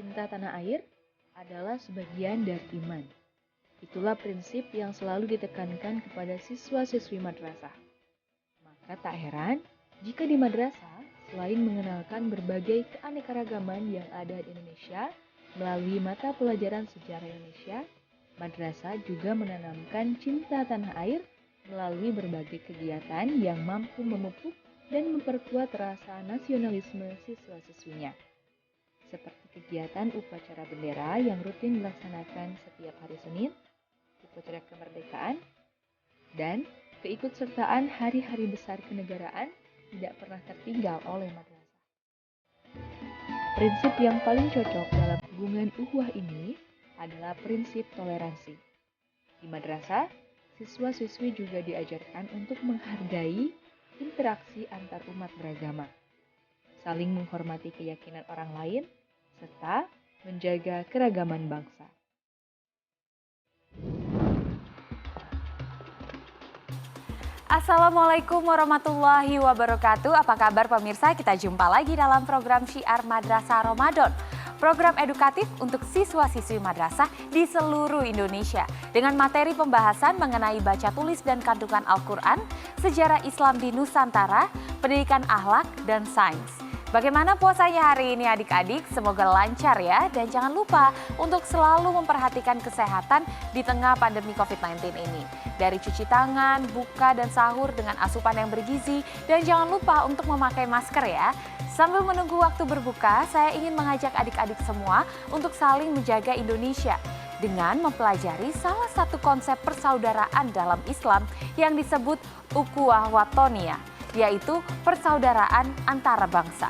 cinta tanah air adalah sebagian dari iman. Itulah prinsip yang selalu ditekankan kepada siswa-siswi madrasah. Maka tak heran jika di madrasah, selain mengenalkan berbagai keanekaragaman yang ada di Indonesia melalui mata pelajaran sejarah Indonesia, madrasah juga menanamkan cinta tanah air melalui berbagai kegiatan yang mampu memupuk dan memperkuat rasa nasionalisme siswa-siswinya. Seperti kegiatan upacara bendera yang rutin dilaksanakan setiap hari Senin, upacara kemerdekaan, dan keikutsertaan hari-hari besar kenegaraan tidak pernah tertinggal oleh madrasah. Prinsip yang paling cocok dalam hubungan ukhuwah ini adalah prinsip toleransi. Di madrasah, siswa-siswi juga diajarkan untuk menghargai interaksi antar umat beragama, saling menghormati keyakinan orang lain, serta menjaga keragaman bangsa. Assalamualaikum warahmatullahi wabarakatuh. Apa kabar pemirsa? Kita jumpa lagi dalam program Syiar Madrasah Ramadan. Program edukatif untuk siswa-siswi madrasah di seluruh Indonesia. Dengan materi pembahasan mengenai baca tulis dan kandungan Al-Quran, sejarah Islam di Nusantara, pendidikan akhlak, dan sains. Bagaimana puasanya hari ini adik-adik? Semoga lancar ya. Dan jangan lupa untuk selalu memperhatikan kesehatan di tengah pandemi COVID-19 ini. Dari cuci tangan, buka dan sahur dengan asupan yang bergizi. Dan jangan lupa untuk memakai masker ya. Sambil menunggu waktu berbuka, saya ingin mengajak adik-adik semua untuk saling menjaga Indonesia dengan mempelajari salah satu konsep persaudaraan dalam Islam yang disebut ukhuwah wathoniyah, yaitu persaudaraan antara bangsa.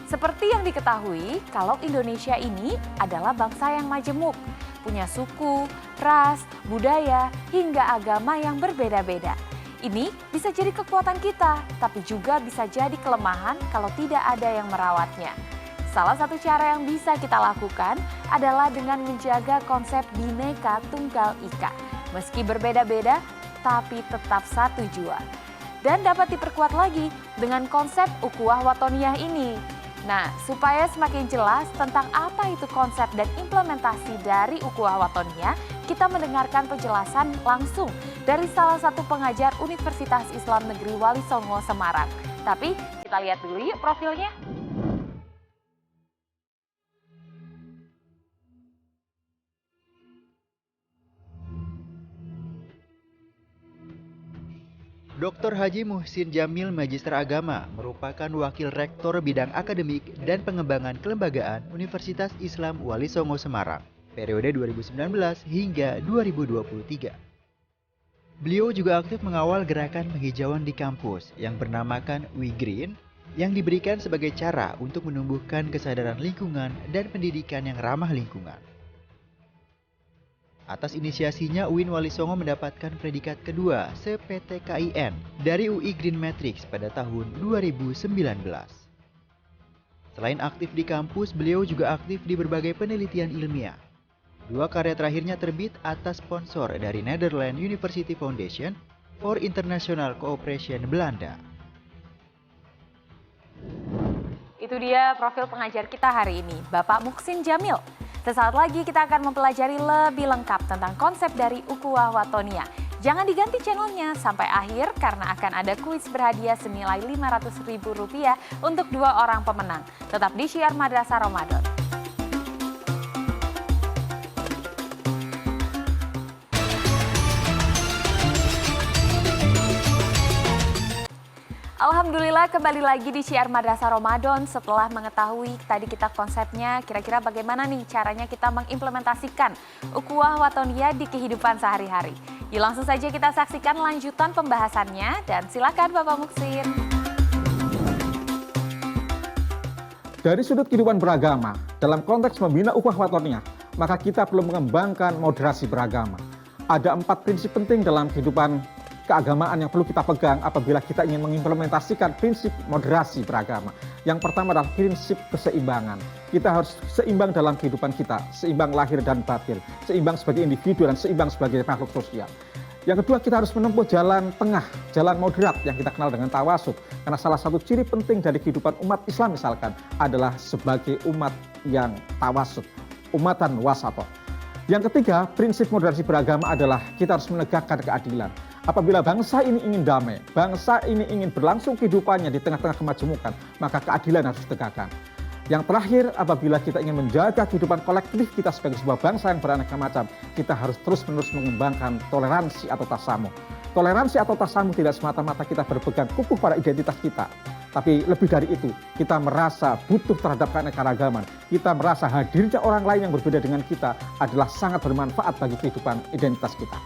Seperti yang diketahui, kalau Indonesia ini adalah bangsa yang majemuk, punya suku, ras, budaya, hingga agama yang berbeda-beda. Ini bisa jadi kekuatan kita, tapi juga bisa jadi kelemahan kalau tidak ada yang merawatnya. Salah satu cara yang bisa kita lakukan adalah dengan menjaga konsep Bhinneka Tunggal Ika. Meski berbeda-beda, tapi tetap satu jua. Dan dapat diperkuat lagi dengan konsep ukhuwah wathoniyah ini. Nah, supaya semakin jelas tentang apa itu konsep dan implementasi dari ukhuwah wathoniyah, kita mendengarkan penjelasan langsung dari salah satu pengajar Universitas Islam Negeri Wali Songo Semarang. Tapi kita lihat dulu yuk profilnya. Dr. Haji Muhsin Jamil, Magister Agama, merupakan Wakil Rektor Bidang Akademik dan Pengembangan Kelembagaan Universitas Islam Wali Songo Semarang, periode 2019 hingga 2023. Beliau juga aktif mengawal gerakan penghijauan di kampus yang bernamakan We Green, yang diberikan sebagai cara untuk menumbuhkan kesadaran lingkungan dan pendidikan yang ramah lingkungan. Atas inisiasinya, UIN Wali Songo mendapatkan predikat kedua se-PTKIN dari UI Green Matrix pada tahun 2019. Selain aktif di kampus, beliau juga aktif di berbagai penelitian ilmiah. Dua karya terakhirnya terbit atas sponsor dari Netherlands University Foundation for International Cooperation Belanda. Itu dia profil pengajar kita hari ini, Bapak Muhsin Jamil. Sesaat lagi kita akan mempelajari lebih lengkap tentang konsep dari ukhuwah wathoniyah. Jangan diganti channelnya sampai akhir karena akan ada kuis berhadiah senilai Rp500.000 untuk 2 orang pemenang. Tetap di Syiar Madrasah Ramadan. Alhamdulillah kembali lagi di Syiar Madrasah Ramadan. Setelah mengetahui tadi kita konsepnya, kira-kira bagaimana nih caranya kita mengimplementasikan ukhuwah wathoniyah di kehidupan sehari-hari. Yuk langsung saja kita saksikan lanjutan pembahasannya dan silakan Bapak Muhsin. Dari sudut kehidupan beragama, dalam konteks membina ukhuwah wathoniyah, maka kita perlu mengembangkan moderasi beragama. Ada 4 prinsip penting dalam kehidupan keagamaan yang perlu kita pegang apabila kita ingin mengimplementasikan prinsip moderasi beragama. Yang pertama adalah prinsip keseimbangan. Kita harus seimbang dalam kehidupan kita, seimbang lahir dan batin, seimbang sebagai individu dan seimbang sebagai makhluk sosial. Yang kedua, kita harus menempuh jalan tengah, jalan moderat yang kita kenal dengan tawasud. Karena salah satu ciri penting dari kehidupan umat Islam misalkan adalah sebagai umat yang tawasud, umatan wasato. Yang ketiga, prinsip moderasi beragama adalah kita harus menegakkan keadilan. Apabila bangsa ini ingin damai, bangsa ini ingin berlangsung kehidupannya di tengah-tengah kemajemukan, maka keadilan harus ditegakkan. Yang terakhir, apabila kita ingin menjaga kehidupan kolektif kita sebagai sebuah bangsa yang beraneka macam, kita harus terus-menerus mengembangkan toleransi atau tasamuh. Toleransi atau tasamuh tidak semata-mata kita berpegang kukuh pada identitas kita, tapi lebih dari itu, kita merasa butuh terhadap keanekaragaman. Kita merasa hadirnya orang lain yang berbeda dengan kita adalah sangat bermanfaat bagi kehidupan identitas kita.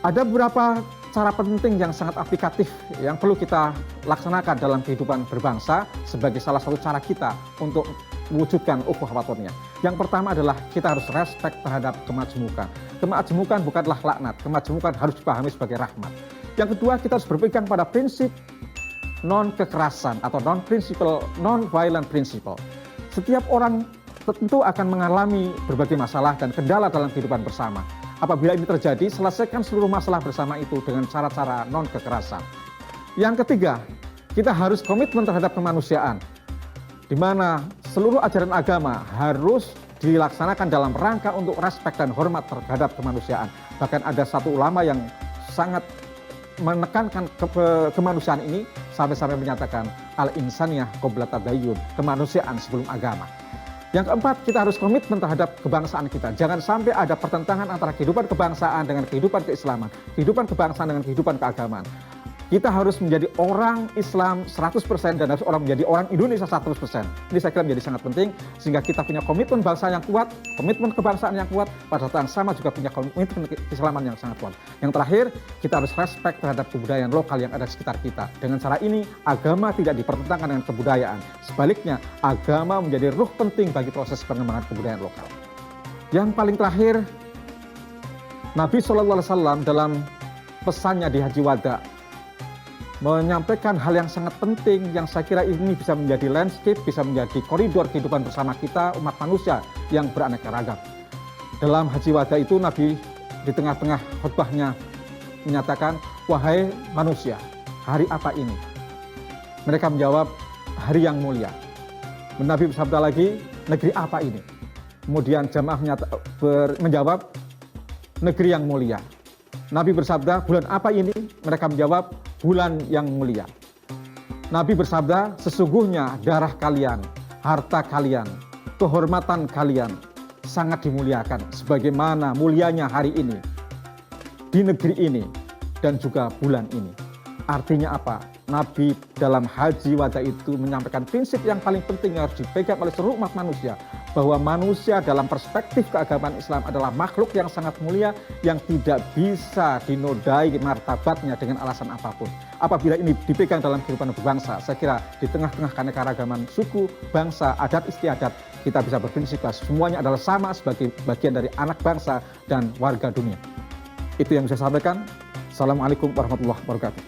Ada beberapa cara penting yang sangat aplikatif yang perlu kita laksanakan dalam kehidupan berbangsa sebagai salah satu cara kita untuk mewujudkan ukhuwah wathoniyah. Yang pertama adalah kita harus respect terhadap kemajemukan. Kemajemukan bukanlah laknat, kemajemukan harus dipahami sebagai rahmat. Yang kedua, kita harus berpegang pada prinsip non-kekerasan atau non-violent principle. Setiap orang tentu akan mengalami berbagai masalah dan kendala dalam kehidupan bersama. Apabila ini terjadi, selesaikan seluruh masalah bersama itu dengan cara-cara non-kekerasan. Yang ketiga, kita harus komitmen terhadap kemanusiaan, di mana seluruh ajaran agama harus dilaksanakan dalam rangka untuk respek dan hormat terhadap kemanusiaan. Bahkan ada satu ulama yang sangat menekankan kemanusiaan ini sampai-sampai menyatakan al-insaniyah qabla tadayyun, kemanusiaan sebelum agama. Yang keempat, kita harus komitmen terhadap kebangsaan kita. Jangan sampai ada pertentangan antara kehidupan kebangsaan dengan kehidupan keislaman, kehidupan kebangsaan dengan kehidupan keagamaan. Kita harus menjadi orang Islam 100% dan harus menjadi orang Indonesia 100%. Ini saya kira menjadi sangat penting sehingga kita punya komitmen bangsa yang kuat, komitmen kebangsaan yang kuat, pada saat yang sama juga punya komitmen keislaman yang sangat kuat. Yang terakhir, kita harus respect terhadap kebudayaan lokal yang ada di sekitar kita. Dengan cara ini, agama tidak dipertentangkan dengan kebudayaan. Sebaliknya, agama menjadi ruh penting bagi proses pengembangan kebudayaan lokal. Yang paling terakhir, Nabi SAW dalam pesannya di Haji Wada menyampaikan hal yang sangat penting yang saya kira ini bisa menjadi landscape, bisa menjadi koridor kehidupan bersama kita umat manusia yang beraneka ragam. Dalam Haji Wada itu Nabi di tengah-tengah khutbahnya menyatakan, "Wahai manusia, hari apa ini?" Mereka menjawab, "Hari yang mulia." Nabi bersabda lagi, "Negeri apa ini?" Kemudian jamaah menjawab, "Negeri yang mulia." Nabi bersabda, "Bulan apa ini?" Mereka menjawab, "Bulan yang mulia." Nabi bersabda, "Sesungguhnya darah kalian, harta kalian, kehormatan kalian sangat dimuliakan sebagaimana mulianya hari ini di negeri ini dan juga bulan ini." Artinya apa? Nabi dalam Haji Wada itu menyampaikan prinsip yang paling penting yang harus dipegang oleh seluruh umat manusia, bahwa manusia dalam perspektif keagamaan Islam adalah makhluk yang sangat mulia yang tidak bisa dinodai martabatnya dengan alasan apapun. Apabila ini dipegang dalam kehidupan berbangsa, saya kira di tengah-tengah keanekaragaman suku, bangsa, adat istiadat, kita bisa berprinsip bahwa semuanya adalah sama sebagai bagian dari anak bangsa dan warga dunia. Itu yang saya sampaikan. Assalamualaikum warahmatullahi wabarakatuh.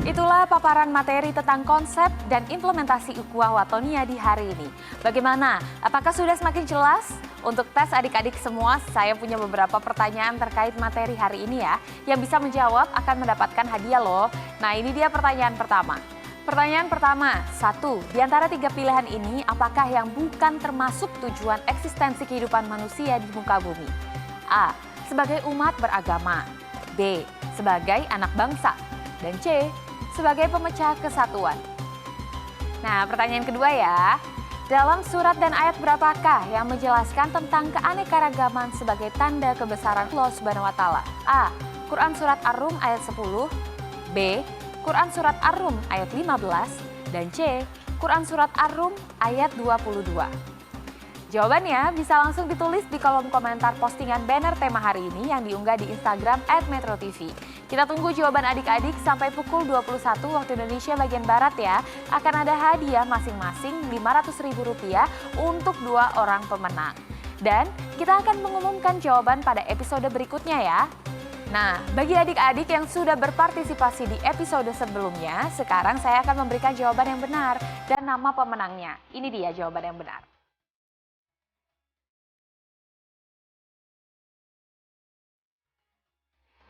Itulah paparan materi tentang konsep dan implementasi ukhuwah wathoniyah di hari ini. Bagaimana? Apakah sudah semakin jelas? Untuk tes adik-adik semua, saya punya beberapa pertanyaan terkait materi hari ini ya. Yang bisa menjawab akan mendapatkan hadiah loh. Nah, ini dia pertanyaan pertama. Pertanyaan pertama, 1. Di antara 3 pilihan ini, apakah yang bukan termasuk tujuan eksistensi kehidupan manusia di muka bumi? A. Sebagai umat beragama. B. Sebagai anak bangsa. Dan C. Sebagai pemecah kesatuan. Nah, pertanyaan kedua ya. Dalam surat dan ayat berapakah yang menjelaskan tentang keanekaragaman sebagai tanda kebesaran Allah Subhanahu wa taala? A. Quran surat Ar-Rum ayat 10, B. Quran surat Ar-Rum ayat 15, dan C. Quran surat Ar-Rum ayat 22. Jawabannya bisa langsung ditulis di kolom komentar postingan banner tema hari ini yang diunggah di Instagram @metrotv. Kita tunggu jawaban adik-adik sampai pukul 21 waktu Indonesia bagian Barat ya. Akan ada hadiah masing-masing Rp500.000 untuk 2 orang pemenang. Dan kita akan mengumumkan jawaban pada episode berikutnya ya. Nah, bagi adik-adik yang sudah berpartisipasi di episode sebelumnya, sekarang saya akan memberikan jawaban yang benar dan nama pemenangnya. Ini dia jawaban yang benar.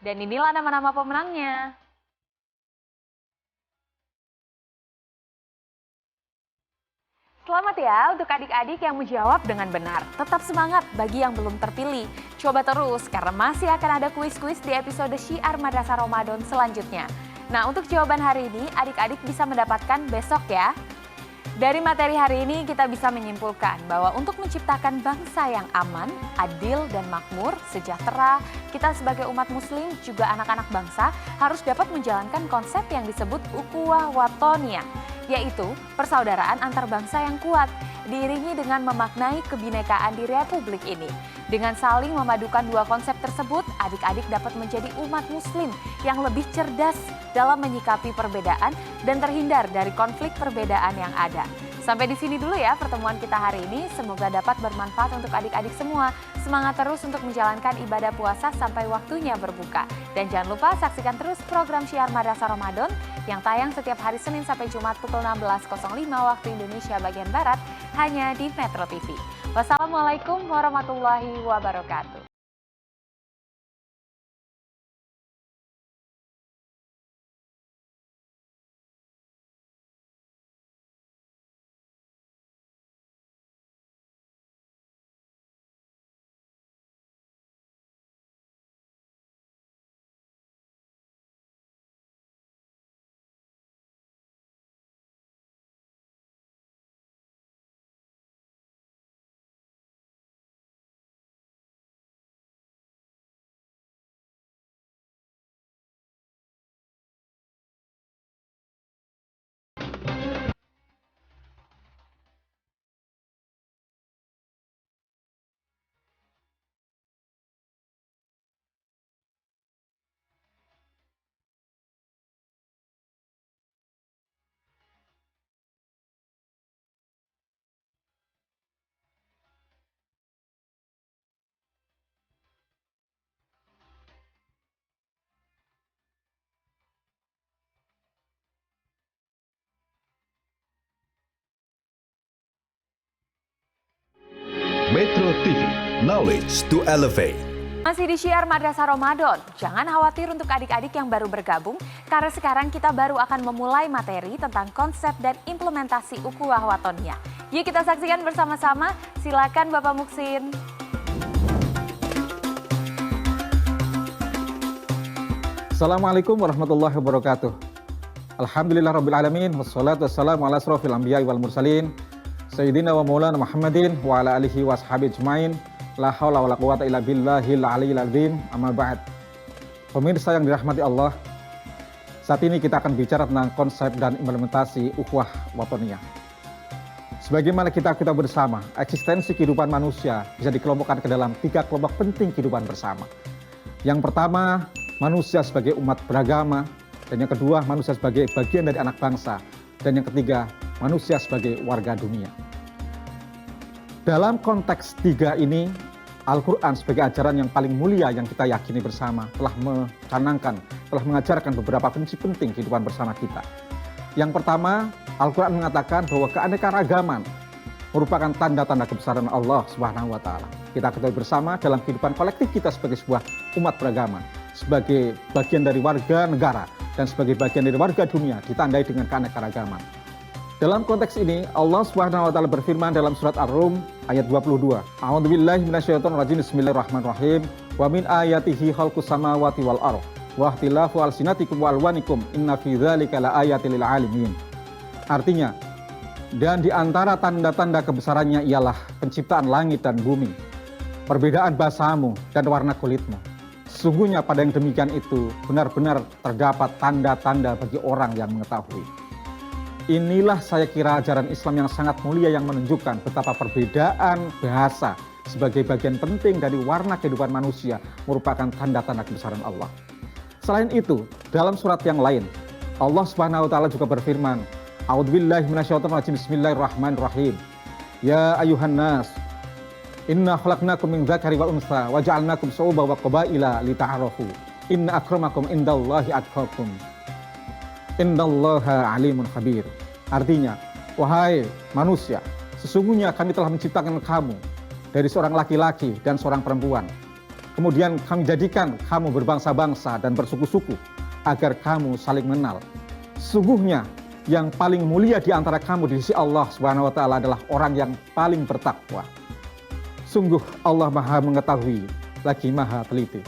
Dan inilah nama-nama pemenangnya. Selamat ya untuk adik-adik yang menjawab dengan benar. Tetap semangat bagi yang belum terpilih. Coba terus karena masih akan ada kuis-kuis di episode Syiar Madrasah Ramadan selanjutnya. Nah, untuk jawaban hari ini adik-adik bisa mendapatkan besok ya. Dari materi hari ini kita bisa menyimpulkan bahwa untuk menciptakan bangsa yang aman, adil dan makmur, sejahtera, kita sebagai umat muslim juga anak-anak bangsa harus dapat menjalankan konsep yang disebut ukhuwah wathoniyah, yaitu persaudaraan antar bangsa yang kuat, diiringi dengan memaknai kebinekaan di Republik ini. Dengan saling memadukan dua konsep tersebut, adik-adik dapat menjadi umat muslim yang lebih cerdas dalam menyikapi perbedaan dan terhindar dari konflik perbedaan yang ada. Sampai di sini dulu ya pertemuan kita hari ini, semoga dapat bermanfaat untuk adik-adik semua. Semangat terus untuk menjalankan ibadah puasa sampai waktunya berbuka. Dan jangan lupa saksikan terus program Syiar Madrasah Ramadan yang tayang setiap hari Senin sampai Jumat pukul 16.05 waktu Indonesia bagian Barat hanya di Metro TV. Wassalamualaikum warahmatullahi wabarakatuh. Metro TV, knowledge to elevate. Masih di Syiar Madrasah Ramadan, jangan khawatir untuk adik-adik yang baru bergabung, karena sekarang kita baru akan memulai materi tentang konsep dan implementasi ukhuwah wathoniyah. Yuk kita saksikan bersama-sama, silakan Bapak Muksin. Assalamualaikum warahmatullahi wabarakatuh. Alhamdulillahirrabbilalamin, wassalatu wassalamu ala asrofil anbiya'i wal mursalin, Sayyidina wa maulana Muhammadin wa ala alihi wa ashabi ajma'in. La haula wa la quwata illa billahil aliyyil azim. Amma ba'd. Pemirsa yang dirahmati Allah, saat ini kita akan bicara tentang konsep dan implementasi ukhuwah wathoniyah. Sebagaimana kita bersama, eksistensi kehidupan manusia bisa dikelompokkan ke dalam 3 kelompok penting kehidupan bersama. Yang pertama, manusia sebagai umat beragama, dan yang kedua, manusia sebagai bagian dari anak bangsa, dan yang ketiga, manusia sebagai warga dunia. Dalam konteks 3 ini, Al-Quran sebagai ajaran yang paling mulia yang kita yakini bersama telah mencanangkan, telah mengajarkan beberapa prinsip penting kehidupan bersama kita. Yang pertama, Al-Quran mengatakan bahwa keanekaragaman merupakan tanda-tanda kebesaran Allah Subhanahu wa Ta'ala. Kita ketahui bersama dalam kehidupan kolektif kita sebagai sebuah umat beragama, sebagai bagian dari warga negara, dan sebagai bagian dari warga dunia ditandai dengan keanekaragaman. Dalam konteks ini, Allah Subhanahu wa Ta'ala berfirman dalam surat Ar-Rum ayat 22. A'udzubillahi minasyaitonirrajim. Bismillahirrahmanirrahim. Wa min ayatihi khalqus samawati wal ardh wa ikhtilafu alsinatikum wa alwanikum inna fi dzalika laayatil lil alamin. Artinya, dan di antara tanda-tanda kebesarannya ialah penciptaan langit dan bumi, perbedaan bahasamu dan warna kulitmu. Sesungguhnya pada yang demikian itu benar-benar terdapat tanda-tanda bagi orang yang mengetahui. Inilah saya kira ajaran Islam yang sangat mulia yang menunjukkan betapa perbedaan bahasa sebagai bagian penting dari warna kehidupan manusia merupakan tanda-tanda kebesaran Allah. Selain itu, dalam surat yang lain, Allah Subhanahu wa Ta'ala juga berfirman, A'udzubillahi minasyaitonirrajim. Bismillahirrahmanirrahim. Ya ayuhan nas, inna khalaqnakum min dzakari wa untha wa ja'alnakum syu'uban wa qabaila lita'arafu. Inna akramakum indallahi atqakum. Innallaha alimun khabir. Artinya, wahai manusia, sesungguhnya kami telah menciptakan kamu dari seorang laki-laki dan seorang perempuan. Kemudian kami jadikan kamu berbangsa-bangsa dan bersuku-suku agar kamu saling mengenal. Sesungguhnya yang paling mulia di antara kamu di sisi Allah Subhanahu wa taala adalah orang yang paling bertakwa. Sungguh Allah Maha mengetahui lagi Maha teliti.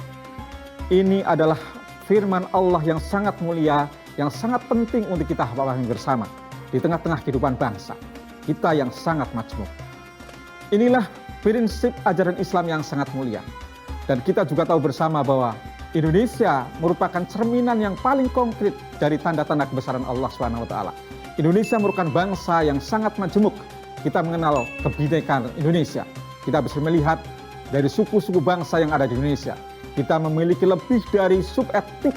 Ini adalah firman Allah yang sangat mulia, yang sangat penting untuk kita pahami bersama di tengah-tengah kehidupan bangsa kita yang sangat majmuk. Inilah prinsip ajaran Islam yang sangat mulia. Dan kita juga tahu bersama bahwa Indonesia merupakan cerminan yang paling konkret dari tanda-tanda kebesaran Allah SWT. Indonesia merupakan bangsa yang sangat majemuk. Kita mengenal kebinekaan Indonesia. Kita bisa melihat dari suku-suku bangsa yang ada di Indonesia. Kita memiliki lebih dari subetnik,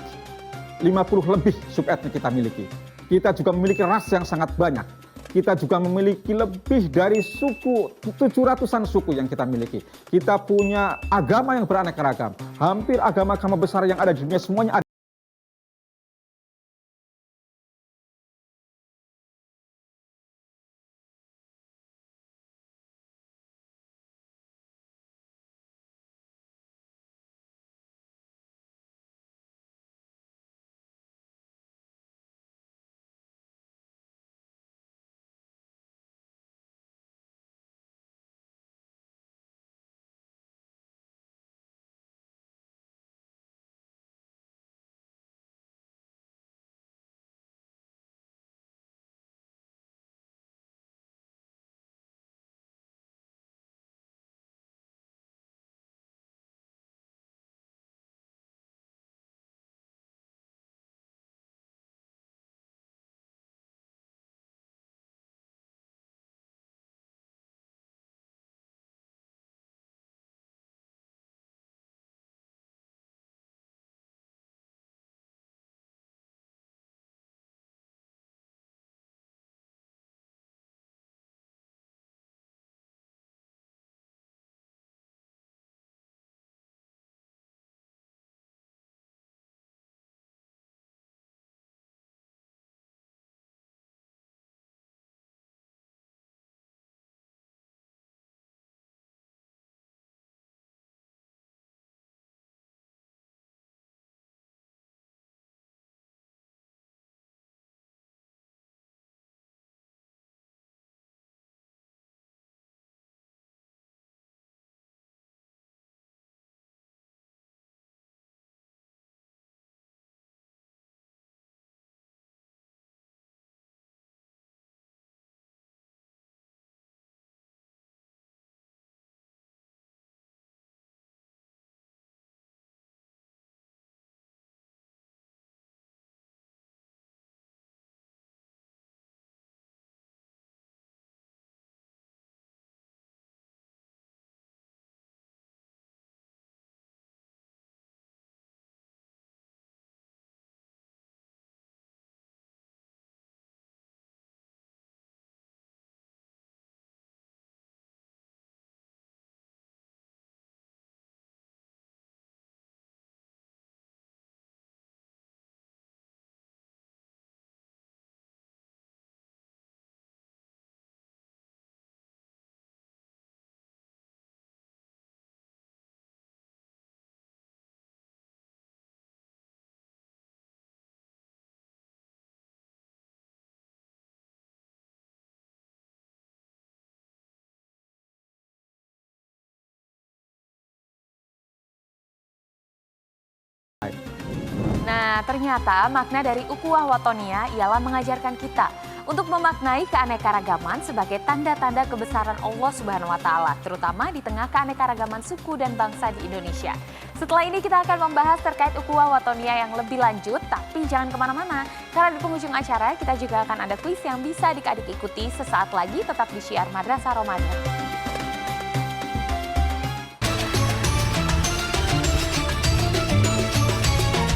50 lebih subetnik kita miliki. Kita juga memiliki ras yang sangat banyak. Kita juga memiliki lebih dari suku, 700-an suku yang kita miliki. Kita punya agama yang beraneka ragam. Hampir agama-agama besar yang ada di dunia semuanya ada. Nah, ternyata makna dari ukhuwah watonia ialah mengajarkan kita untuk memaknai keanekaragaman sebagai tanda-tanda kebesaran Allah Subhanahu wa taala, terutama di tengah keanekaragaman suku dan bangsa di Indonesia. Setelah ini kita akan membahas terkait ukhuwah watonia yang lebih lanjut, tapi jangan kemana-mana, karena di penghujung acara kita juga akan ada kuis yang bisa adik-adik ikuti sesaat lagi, tetap di Syiar Madrasah Ramadan.